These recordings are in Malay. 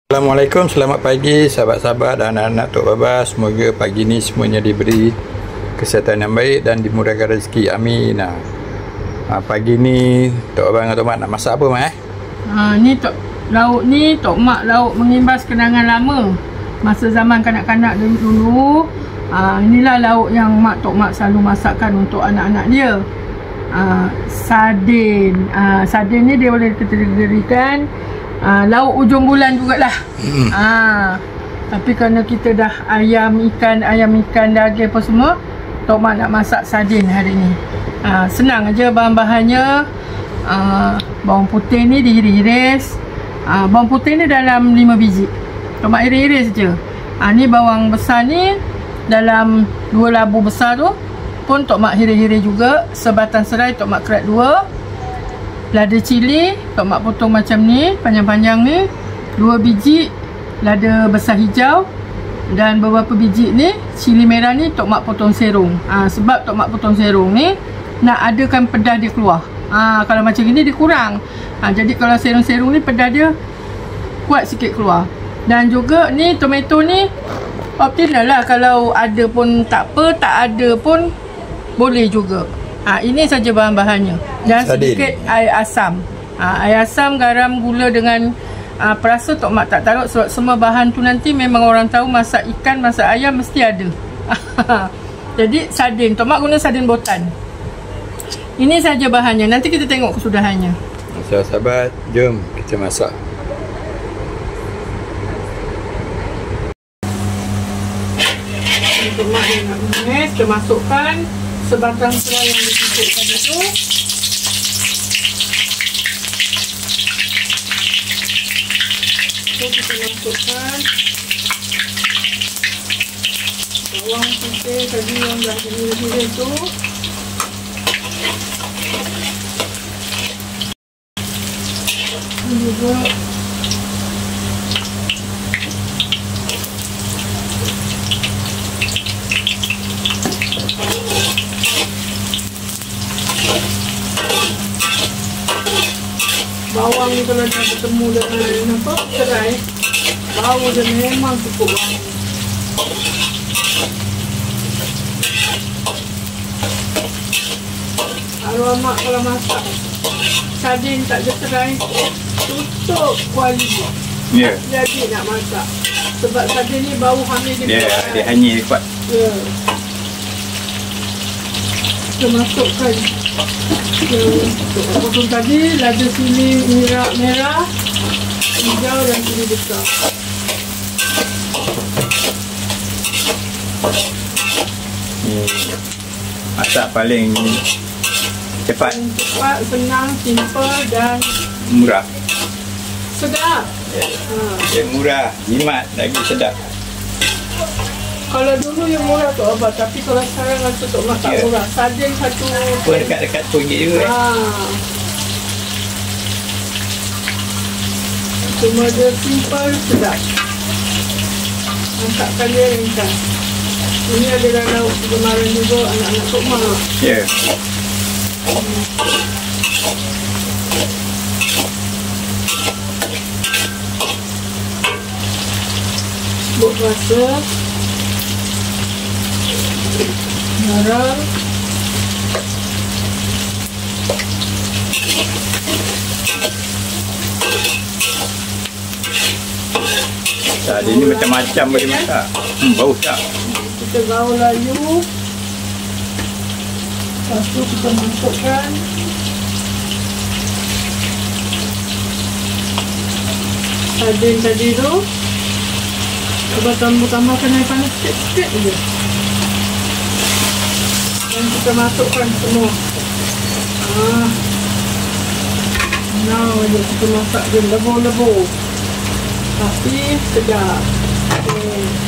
Assalamualaikum, selamat pagi sahabat-sahabat dan anak-anak Tok Baba. Semoga pagi ni semuanya diberi kesihatan yang baik dan dimurahkan rezeki. Amin. Pagi ni Tok Baba dengan Tok Mak nak masak apa, Mak? Ni lauk ni Tok Mak lauk mengimbas kenangan lama masa zaman kanak-kanak dulu. Inilah lauk yang Tok Mak selalu masakkan untuk anak-anak dia. Sardin. Sardin ni dia boleh dikategorikan lauk ujung bulan jugalah. Tapi kerana kita dah ayam ikan daging apa semua, Tok Mak nak masak sardin hari ni. Senang aja bahan-bahannya. Bawang putih ni dihiris-hiris. Bawang putih ni dalam 5 biji. Tok Mak iris-iris je. Ni bawang besar ni dalam 2 labu besar tu pun Tok Mak hiris-hiris juga. Sebatang serai Tok Mak kerat 2. Lada cili Tok Mak potong macam ni, panjang-panjang ni. 2 biji lada besar hijau. Dan beberapa biji ni cili merah ni Tok Mak potong serong. Sebab Tok Mak potong serong ni nak adakan pedas dia keluar. Kalau macam ni dia kurang. Jadi kalau serong-serong ni pedas dia kuat sikit keluar. Dan juga ni tomato ni optional lah. Kalau ada pun tak apa, tak ada pun boleh juga. Ini saja bahan-bahannya. Dan sedikit air asam. Air asam, garam, gula dengan perasa Tok Mak tak taruh sebab semua bahan tu nanti memang orang tahu masak ikan, masak ayam mesti ada. Jadi sardin, Tok Mak guna sardin botan. Ini saja bahannya. Nanti kita tengok kesudahannya. Sahabat-sahabat, jom kita masak. Tok Mak yang nak menumis, kita masukkan sebatang serai yang ditusuk tadi tu. Kita masukkan bawang putih tadi yang dah dihiris tu. Juga bawang ni kalau dah bertemu dengan serai, bau dia memang cukup wangi. Aroma kalau masak sardin tak ada serai, tutup kuali. Jadi nak masak. Sebab sardin ni bau hanyir dia. Dia hanyir kuat. Kita masukkan potong tadi, lada cili merah, hijau dan cili besar. Masak paling cepat, senang, simple dan murah. Sedap. Dia murah, jimat lagi sedap. Kalau dulu yang murah Tok Abah, tapi kalau sekarang rasa Tok Mak tak murah. Sardin satu pun dekat-dekat RM1 juga. Cuma dia simple, sedap. Masakkan dia ringkas. Ini adalah lauk kegemaran juga anak-anak Tok Mak. Buk rasa, garam, tadi ni macam-macam boleh masak. Bau tak? Kita gaul layu. Lepas tu kita masukkan sardin tadi tu. Kita tambahkan air panas sikit-sikit je. Dan kita masukkan semua. Now je kita masak dia lebur-lebur. Tapi sedap.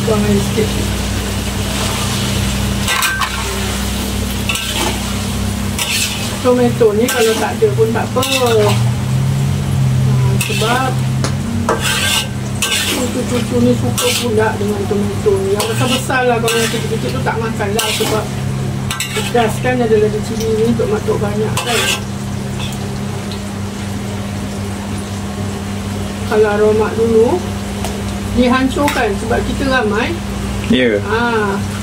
Buang air sikit. Tomato ni kalau tak ada pun tak apa. Sebab cucu-cucu ni suka pula dengan tomato ni. Yang besar-besar lah, kalau yang kecil-kecil tu tak makan lah. Sebab pedas kan, ada lada cili ni untuk matok banyak kan. Kalau aroma dulu dihancurkan sebab kita ramai. Ya.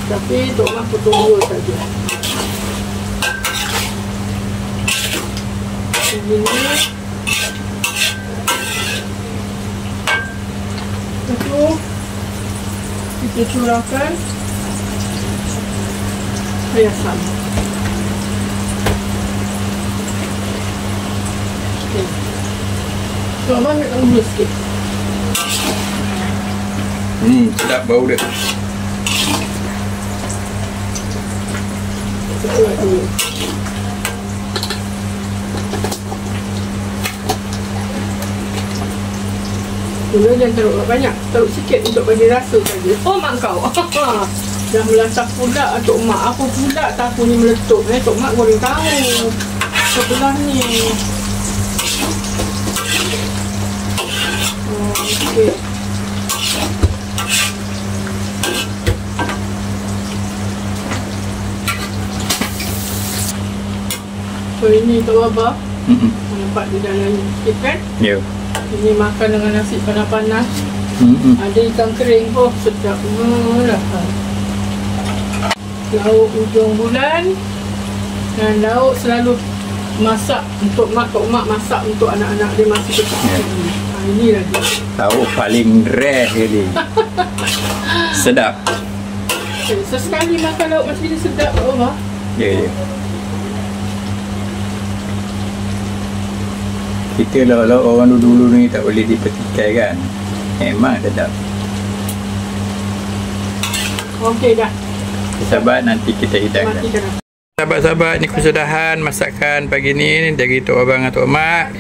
Tapi Tok Mak potong 2 saja. Begini. Lepas tu kita curahkan air asam. Okay. Tok Mak ambil dulu sikit. Sedap bau dia. Buat dulu. Dulu jangan taruh banyak, taruh sikit untuk bagi rasa saja. Oh mak kau. Dah melasap pula Tok Mak. Apa pula tahu ni meletup Tok Mak goreng tahu. Sebelah ni. Okey. So ini Tok Baba. Nampak di dalam sikit kan? Ya. Ini makan dengan nasi panas-panas. Ada ikan kering. Oh sedap lah. Lauk ujung bulan. Dan lauk selalu masak untuk Tok Mak masak untuk anak-anak dia masih kecil. Ini lagi. Lauk paling rare kali. Sedap. Sesekali makan lauk macam ni sedap Tok Baba. Ya. Kita lah orang dulu-dulu ni tak boleh dipetikai kan. Memang sedap. Okey dah. Sabar nanti kita hidangkan. Sahabat-sahabat, ni kesudahan masakan pagi ni dari Tok Abang dan Tok Mak.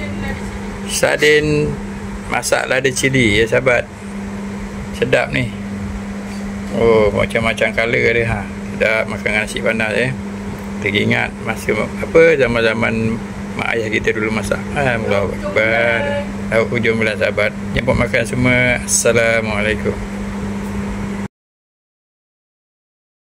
Sardin masak lada cili ya sahabat. Sedap ni. Oh, macam-macam color dia Sedap makan dengan nasi panas Teringat masa zaman-zaman mak ayah kita dulu masak. Allahu Akbar. Lauk hujung bulan sahabat. Jemput makan semua. Assalamualaikum.